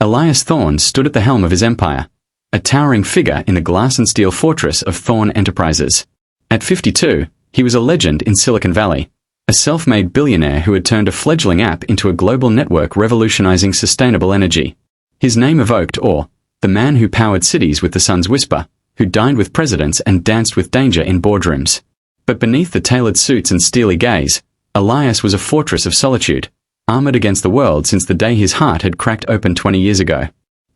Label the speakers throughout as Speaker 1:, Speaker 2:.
Speaker 1: Elias Thorne stood at the helm of his empire, a towering figure in the glass and steel fortress of Thorne Enterprises. At 52, he was a legend in Silicon Valley, a self-made billionaire who had turned a fledgling app into a global network revolutionizing sustainable energy. His name evoked awe, the man who powered cities with the sun's whisper, who dined with presidents and danced with danger in boardrooms. But beneath the tailored suits and steely gaze, Elias was a fortress of solitude, armored against the world since the day his heart had cracked open 20 years ago.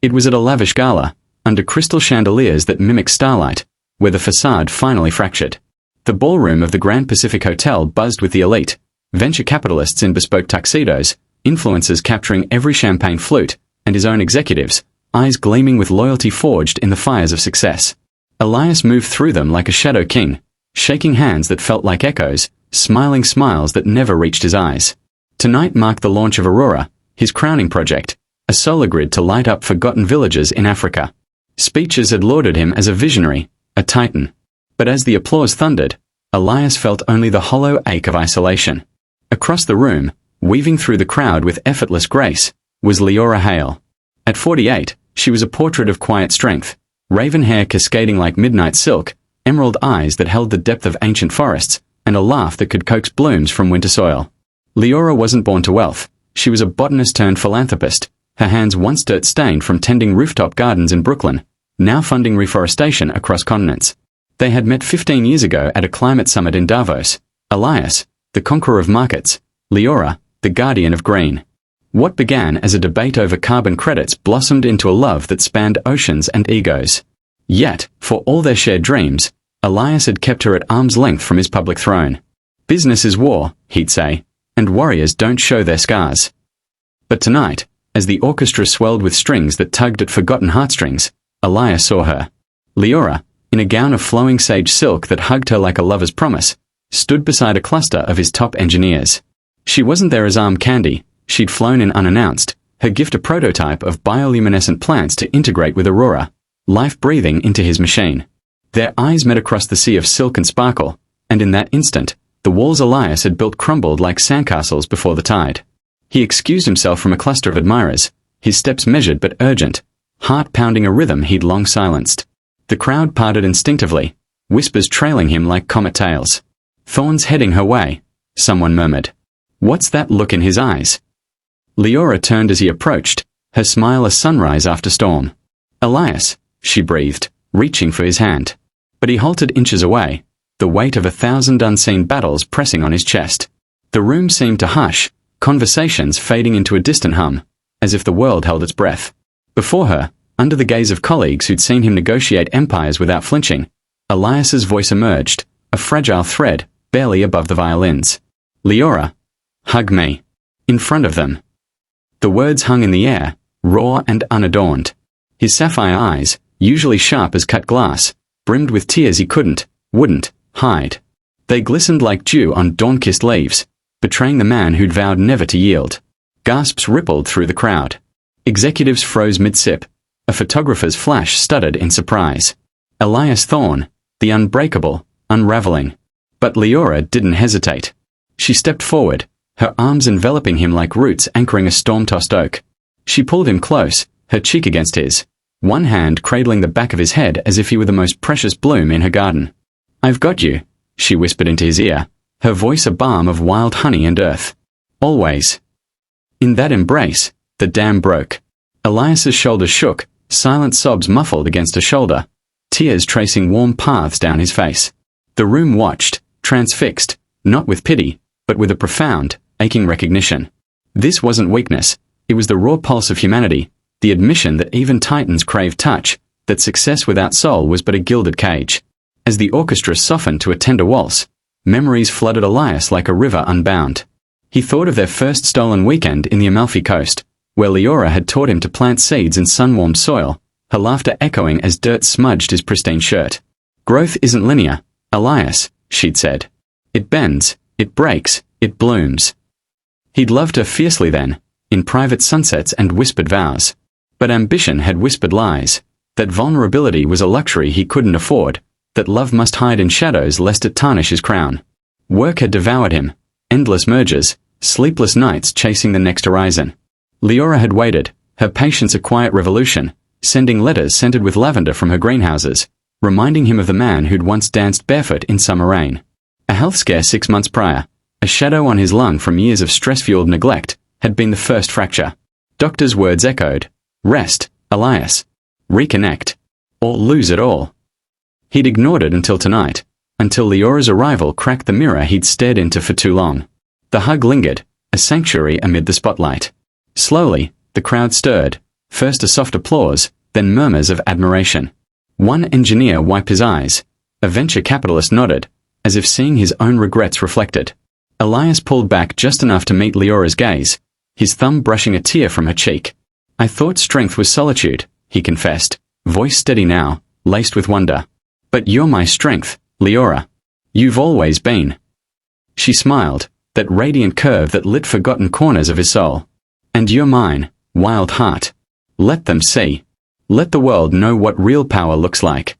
Speaker 1: It was at a lavish gala, under crystal chandeliers that mimicked starlight, where the facade finally fractured. The ballroom of the Grand Pacific Hotel buzzed with the elite, venture capitalists in bespoke tuxedos, influencers capturing every champagne flute, and his own executives, eyes gleaming with loyalty forged in the fires of success. Elias moved through them like a shadow king, shaking hands that felt like echoes, smiling smiles that never reached his eyes. Tonight marked the launch of Aurora, his crowning project, a solar grid to light up forgotten villages in Africa. Speeches had lauded him as a visionary, a titan. But as the applause thundered, Elias felt only the hollow ache of isolation. Across the room, weaving through the crowd with effortless grace, was Leora Hale. At 48, she was a portrait of quiet strength, raven hair cascading like midnight silk, emerald eyes that held the depth of ancient forests, and a laugh that could coax blooms from winter soil. Leora wasn't born to wealth. She was a botanist-turned-philanthropist, her hands once dirt-stained from tending rooftop gardens in Brooklyn, now funding reforestation across continents. They had met 15 years ago at a climate summit in Davos. Elias, the conqueror of markets, Leora, the guardian of green. What began as a debate over carbon credits blossomed into a love that spanned oceans and egos. Yet, for all their shared dreams, Elias had kept her at arm's length from his public throne. Business is war, he'd say, and warriors don't show their scars. But tonight, as the orchestra swelled with strings that tugged at forgotten heartstrings, Elias saw her. Leora, in a gown of flowing sage silk that hugged her like a lover's promise, stood beside a cluster of his top engineers. She wasn't there as arm candy, she'd flown in unannounced, her gift a prototype of bioluminescent plants to integrate with Aurora, life breathing into his machine. Their eyes met across the sea of silk and sparkle, and in that instant, the walls Elias had built crumbled like sandcastles before the tide. He excused himself from a cluster of admirers, his steps measured but urgent, heart pounding a rhythm he'd long silenced. The crowd parted instinctively, whispers trailing him like comet tails. "Thorne's heading her way," someone murmured. "What's that look in his eyes?" Leora turned as he approached, her smile a sunrise after storm. "Elias," she breathed, reaching for his hand. But he halted inches away, the weight of 1,000 unseen battles pressing on his chest. The room seemed to hush, conversations fading into a distant hum, as if the world held its breath. Before her, under the gaze of colleagues who'd seen him negotiate empires without flinching, Elias's voice emerged, a fragile thread, barely above the violins. "Leora, hug me." In front of them. The words hung in the air, raw and unadorned. His sapphire eyes, usually sharp as cut glass, brimmed with tears he wouldn't, hide. They glistened like dew on dawn-kissed leaves, betraying the man who'd vowed never to yield. Gasps rippled through the crowd. Executives froze mid-sip. A photographer's flash stuttered in surprise. Elias Thorne, the unbreakable, unraveling. But Leora didn't hesitate. She stepped forward, her arms enveloping him like roots anchoring a storm-tossed oak. She pulled him close, her cheek against his, one hand cradling the back of his head as if he were the most precious bloom in her garden. "I've got you," she whispered into his ear, her voice a balm of wild honey and earth. "Always." In that embrace, the dam broke. Elias's shoulders shook, silent sobs muffled against her shoulder, tears tracing warm paths down his face. The room watched, transfixed, not with pity, but with a profound, aching recognition. This wasn't weakness, it was the raw pulse of humanity, the admission that even titans crave touch, that success without soul was but a gilded cage. As the orchestra softened to a tender waltz, memories flooded Elias like a river unbound. He thought of their first stolen weekend in the Amalfi Coast, where Leora had taught him to plant seeds in sun-warmed soil, her laughter echoing as dirt smudged his pristine shirt. "Growth isn't linear, Elias," she'd said. "It bends, it breaks, it blooms." He'd loved her fiercely then, in private sunsets and whispered vows. But ambition had whispered lies, that vulnerability was a luxury he couldn't afford, that love must hide in shadows lest it tarnish his crown. Work had devoured him, endless mergers, sleepless nights chasing the next horizon. Leora had waited, Her patience a quiet revolution, sending letters scented with lavender from her greenhouses, reminding him of the man who'd once danced barefoot in summer rain. A health scare 6 months prior, a shadow on his lung from years of stress-fueled neglect, had been the first fracture. Doctor's words echoed, "Rest, Elias. Reconnect. Or lose it all." He'd ignored it until tonight, until Leora's arrival cracked the mirror he'd stared into for too long. The hug lingered, a sanctuary amid the spotlight. Slowly, the crowd stirred, first a soft applause, then murmurs of admiration. One engineer wiped his eyes. A venture capitalist nodded, as if seeing his own regrets reflected. Elias pulled back just enough to meet Leora's gaze, his thumb brushing a tear from her cheek. "I thought strength was solitude," he confessed, voice steady now, laced with wonder. "But you're my strength, Leora. You've always been." She smiled, that radiant curve that lit forgotten corners of his soul. "And you're mine, wild heart. Let them see. Let the world know what real power looks like."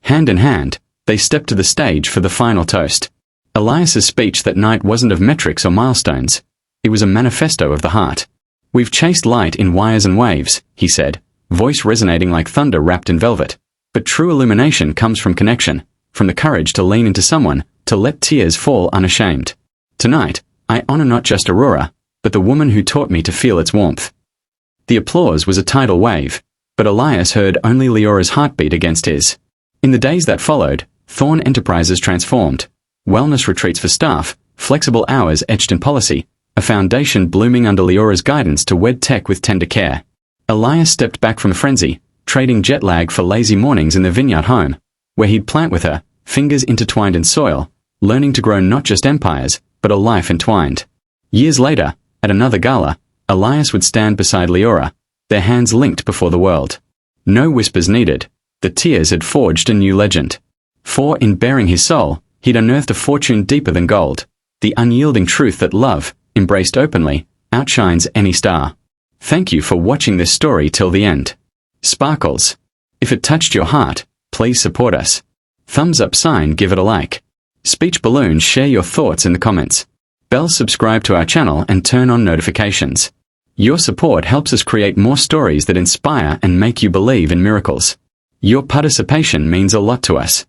Speaker 1: Hand in hand, they stepped to the stage for the final toast. Elias's speech that night wasn't of metrics or milestones. It was a manifesto of the heart. "We've chased light in wires and waves," he said, voice resonating like thunder wrapped in velvet. "But true illumination comes from connection, from the courage to lean into someone, to let tears fall unashamed. Tonight, I honor not just Aurora, but the woman who taught me to feel its warmth." The applause was a tidal wave, but Elias heard only Leora's heartbeat against his. In the days that followed, Thorn Enterprises transformed. Wellness retreats for staff, flexible hours etched in policy, a foundation blooming under Leora's guidance to wed tech with tender care. Elias stepped back from frenzy, trading jet lag for lazy mornings in the vineyard home, where he'd plant with her, fingers intertwined in soil, learning to grow not just empires, but a life entwined. Years later, at another gala, Elias would stand beside Leora, their hands linked before the world. No whispers needed. The tears had forged a new legend. For in bearing his soul, he'd unearthed a fortune deeper than gold, the unyielding truth that love, embraced openly, outshines any star. Thank you for watching this story till the end. Sparkles. If it touched your heart, please support us. Thumbs up sign, give it a like. Speech balloon, share your thoughts in the comments. Bell, subscribe to our channel and turn on notifications. Your support helps us create more stories that inspire and make you believe in miracles. Your participation means a lot to us.